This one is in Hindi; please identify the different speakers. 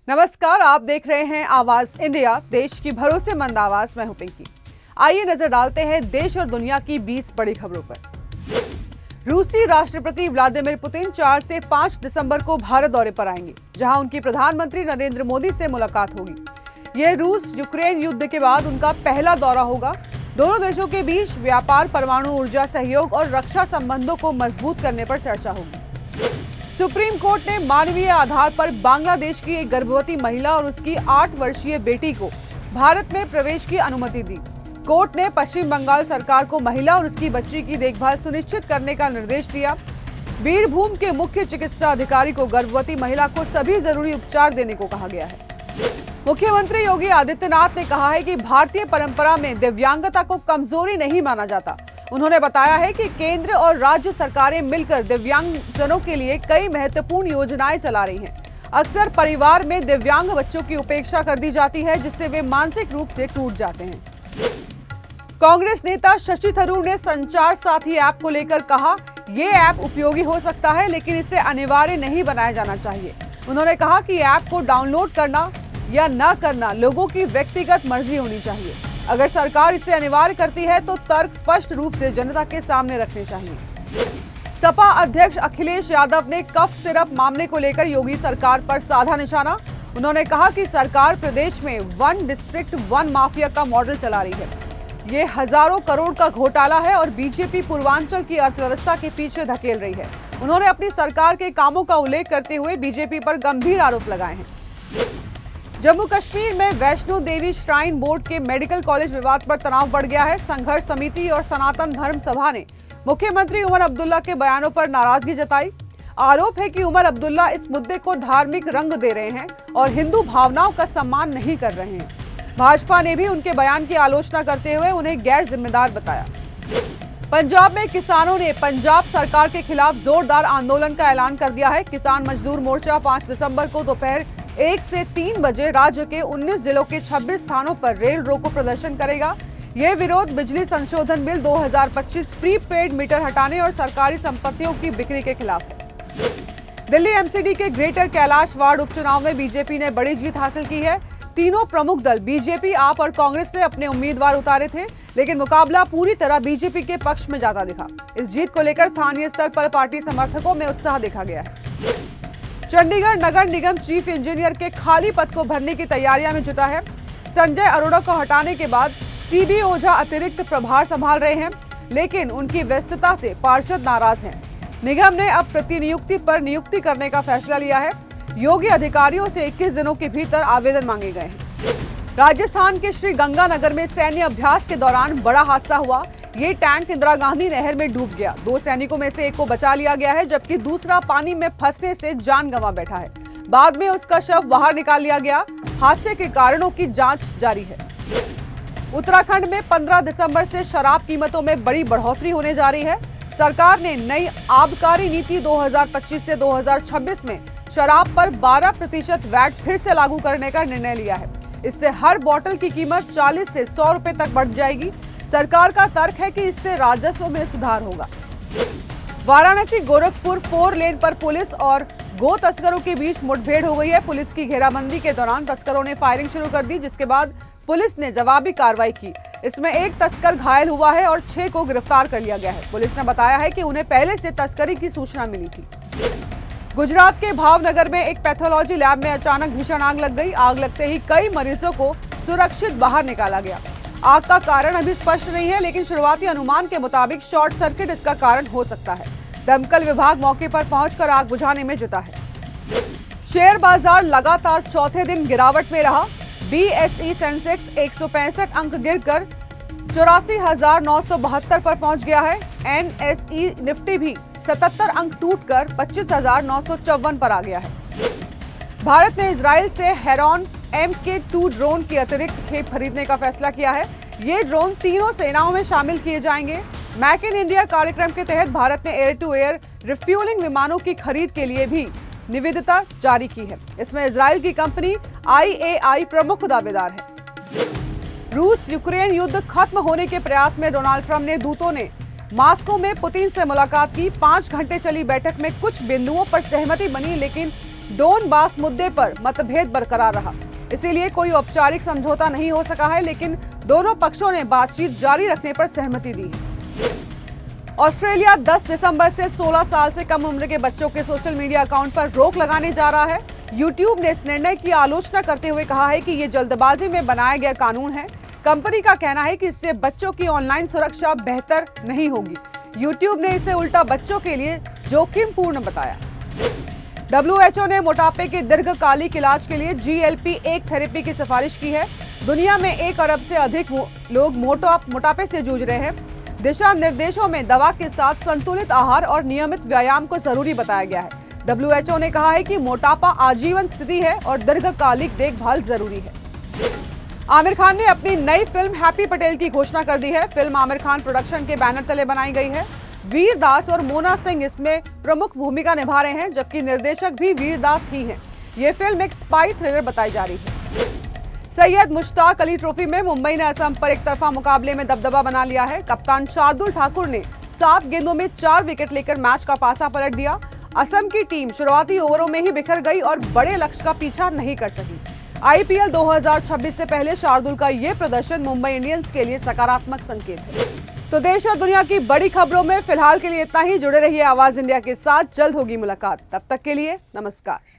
Speaker 1: नमस्कार, आप देख रहे हैं आवाज इंडिया, देश की भरोसेमंद आवाज। मैं हूं पिंकी। आइए नजर डालते हैं देश और दुनिया की 20 बड़ी खबरों पर। रूसी राष्ट्रपति व्लादिमीर पुतिन 4 से 5 दिसंबर को भारत दौरे पर आएंगे, जहां उनकी प्रधानमंत्री नरेंद्र मोदी से मुलाकात होगी। यह रूस यूक्रेन युद्ध के बाद उनका पहला दौरा होगा। दोनों देशों के बीच व्यापार, परमाणु ऊर्जा सहयोग और रक्षा संबंधों को मजबूत करने पर चर्चा होगी। सुप्रीम कोर्ट ने मानवीय आधार पर बांग्लादेश की एक गर्भवती महिला और उसकी 8 वर्षीय बेटी को भारत में प्रवेश की अनुमति दी। कोर्ट ने पश्चिम बंगाल सरकार को महिला और उसकी बच्ची की देखभाल सुनिश्चित करने का निर्देश दिया। बीरभूम के मुख्य चिकित्सा अधिकारी को गर्भवती महिला को सभी जरूरी उपचार देने को कहा गया है। मुख्यमंत्री योगी आदित्यनाथ ने कहा है कि भारतीय परंपरा में दिव्यांगता को कमजोरी नहीं माना जाता। उन्होंने बताया है कि केंद्र और राज्य सरकारें मिलकर दिव्यांगजनों के लिए कई महत्वपूर्ण योजनाएं चला रही हैं। अक्सर परिवार में दिव्यांग बच्चों की उपेक्षा कर दी जाती है, जिससे वे मानसिक रूप से टूट जाते हैं। कांग्रेस नेता शशि थरूर ने संचार साथी ऐप को लेकर कहा, ये ऐप उपयोगी हो सकता है, लेकिन इसे अनिवार्य नहीं बनाया जाना चाहिए। उन्होंने कहा कि ऐप को डाउनलोड करना या न करना लोगों की व्यक्तिगत मर्जी होनी चाहिए। अगर सरकार इसे अनिवार्य करती है तो तर्क स्पष्ट रूप से जनता के सामने रखने चाहिए। सपा अध्यक्ष अखिलेश यादव ने कफ सिरप मामले को लेकर योगी सरकार पर साधा निशाना। उन्होंने कहा कि सरकार प्रदेश में वन डिस्ट्रिक्ट वन माफिया का मॉडल चला रही है। ये हजारों करोड़ का घोटाला है और बीजेपी पूर्वांचल की अर्थव्यवस्था के पीछे धकेल रही है। उन्होंने अपनी सरकार के कामों का उल्लेख करते हुए बीजेपी पर गंभीर आरोप लगाए हैं। जम्मू कश्मीर में वैष्णो देवी श्राइन बोर्ड के मेडिकल कॉलेज विवाद पर तनाव बढ़ गया है। संघर्ष समिति और सनातन धर्म सभा ने मुख्यमंत्री उमर अब्दुल्ला के बयानों पर नाराजगी जताई। आरोप है कि उमर अब्दुल्ला इस मुद्दे को धार्मिक रंग दे रहे हैं और हिंदू भावनाओं का सम्मान नहीं कर रहे हैं। भाजपा ने भी उनके बयान की आलोचना करते हुए उन्हें गैर जिम्मेदार बताया। पंजाब में किसानों ने पंजाब सरकार के खिलाफ जोरदार आंदोलन का ऐलान कर दिया है। किसान मजदूर मोर्चा 5 दिसंबर को दोपहर 1 से 3 बजे राज्य के 19 जिलों के 26 स्थानों पर रेल रोको प्रदर्शन करेगा। यह विरोध बिजली संशोधन बिल 2025, प्रीपेड मीटर हटाने और सरकारी संपत्तियों की बिक्री के खिलाफ है। दिल्ली एमसीडी के ग्रेटर कैलाश वार्ड उपचुनाव में बीजेपी ने बड़ी जीत हासिल की है। तीनों प्रमुख दल बीजेपी, आप और कांग्रेस ने अपने उम्मीदवार उतारे थे, लेकिन मुकाबला पूरी तरह बीजेपी के पक्ष में जाता दिखा। इस जीत को लेकर स्थानीय स्तर पर पार्टी समर्थकों में उत्साह देखा गया है। चंडीगढ़ नगर निगम चीफ इंजीनियर के खाली पद को भरने की तैयारियां में जुटा है। संजय अरोड़ा को हटाने के बाद सीबी ओझा अतिरिक्त प्रभार संभाल रहे हैं, लेकिन उनकी व्यस्तता से पार्षद नाराज हैं। निगम ने अब प्रतिनियुक्ति पर नियुक्ति करने का फैसला लिया है। योग्य अधिकारियों से 21 दिनों के भीतर आवेदन मांगे गए हैं। राजस्थान के श्री गंगानगर में सैन्य अभ्यास के दौरान बड़ा हादसा हुआ। ये टैंक इंदिरा गांधी नहर में डूब गया। 2 सैनिकों में से एक को बचा लिया गया है, जबकि दूसरा पानी में फंसने से जान गंवा बैठा है। बाद में उसका शव बाहर निकाल लिया गया। हादसे के कारणों की जांच जारी है। उत्तराखंड में 15 दिसंबर से शराब कीमतों में बड़ी बढ़ोतरी होने जा रही है। सरकार ने नई आबकारी नीति 2025 से 2026 में शराब पर 12% वैट फिर से लागू करने का निर्णय लिया है। इससे हर बोतल की कीमत 40 से 100 रुपए तक बढ़ जाएगी। सरकार का तर्क है कि इससे राजस्व में सुधार होगा। वाराणसी गोरखपुर 4 लेन पर पुलिस और गो तस्करों के बीच मुठभेड़ हो गई है। पुलिस की घेराबंदी के दौरान तस्करों ने फायरिंग शुरू कर दी, जिसके बाद पुलिस ने जवाबी कार्रवाई की। इसमें एक तस्कर घायल हुआ है और 6 को गिरफ्तार कर लिया गया है। पुलिस ने बताया है कि उन्हें पहले से तस्करी की सूचना मिली थी। गुजरात के भावनगर में एक पैथोलॉजी लैब में अचानक भीषण आग लग गई। आग लगते ही कई मरीजों को सुरक्षित बाहर निकाला गया। आग का कारण अभी स्पष्ट नहीं है, लेकिन शुरुआती अनुमान के मुताबिक शॉर्ट सर्किट इसका कारण हो सकता है। दमकल विभाग मौके पर पहुंचकर आग बुझाने में जुटा है। शेयर बाजार लगातार चौथे दिन गिरावट में रहा। बीएसई सेंसेक्स 165 अंक गिरकर 84,972 पर पहुंच गया है। एनएसई निफ्टी भी 77 अंक टूटकर 25,954 पर आ गया है। भारत ने इजराइल से हेरॉन MK2 ड्रोन की अतिरिक्त खेप खरीदने का फैसला किया है। ये ड्रोन तीनों सेनाओं में शामिल किए जाएंगे। मैक इन इंडिया कार्यक्रम के तहत भारत ने एयर टू एयर रिफ्यूलिंग विमानों की खरीद के लिए भी निविदा जारी की है। इसमें इजराइल की कंपनी IAI प्रमुख दावेदार है। रूस यूक्रेन युद्ध खत्म होने के प्रयास में डोनाल्ड ट्रंप ने दूतों ने मास्को में पुतिन से मुलाकात की। 5 घंटे चली बैठक में कुछ बिंदुओं पर सहमति बनी, लेकिन डोनबास मुद्दे पर मतभेद बरकरार रहा, इसीलिए कोई औपचारिक समझौता नहीं हो सका है, लेकिन दोनों पक्षों ने बातचीत जारी रखने पर सहमति दी है। ऑस्ट्रेलिया 10 दिसंबर से 16 साल से कम उम्र के बच्चों के सोशल मीडिया अकाउंट पर रोक लगाने जा रहा है। यूट्यूब ने इस निर्णय की आलोचना करते हुए कहा है कि ये जल्दबाजी में बनाया गया कानून है। कंपनी का कहना है कि इससे बच्चों की ऑनलाइन सुरक्षा बेहतर नहीं होगी। यूट्यूब ने इसे उल्टा बच्चों के लिए जोखिमपूर्ण बताया। WHO ने मोटापे के दीर्घकालिक इलाज के लिए GLP-1 थेरेपी की सिफारिश की है। दुनिया में 1 अरब से अधिक लोग मोटापे से जूझ रहे हैं। दिशा निर्देशों में दवा के साथ संतुलित आहार और नियमित व्यायाम को जरूरी बताया गया है। WHO ने कहा है कि मोटापा आजीवन स्थिति है और दीर्घकालिक देखभाल जरूरी है। आमिर खान ने अपनी नई फिल्म हैप्पी पटेल की घोषणा कर दी है। फिल्म आमिर खान प्रोडक्शन के बैनर तले बनाई गई है। वीर दास और मोना सिंह इसमें प्रमुख भूमिका निभा रहे हैं, जबकि निर्देशक भी वीर दास ही हैं। ये फिल्म एक स्पाई थ्रिलर बताई जा रही है। सैयद मुश्ताक अली ट्रॉफी में मुंबई ने असम पर एक तरफा मुकाबले में दबदबा बना लिया है। कप्तान शार्दुल ठाकुर ने 7 गेंदों में 4 विकेट लेकर मैच का पासा पलट दिया। असम की टीम शुरुआती ओवरों में ही बिखर गई और बड़े लक्ष्य का पीछा नहीं कर सकी। IPL 2026 से पहले शार्दुल का ये प्रदर्शन मुंबई इंडियंस के लिए सकारात्मक संकेत है। तो देश और दुनिया की बड़ी खबरों में फिलहाल के लिए इतना ही। जुड़े रहिए आवाज इंडिया के साथ, जल्द होगी मुलाकात। तब तक के लिए नमस्कार।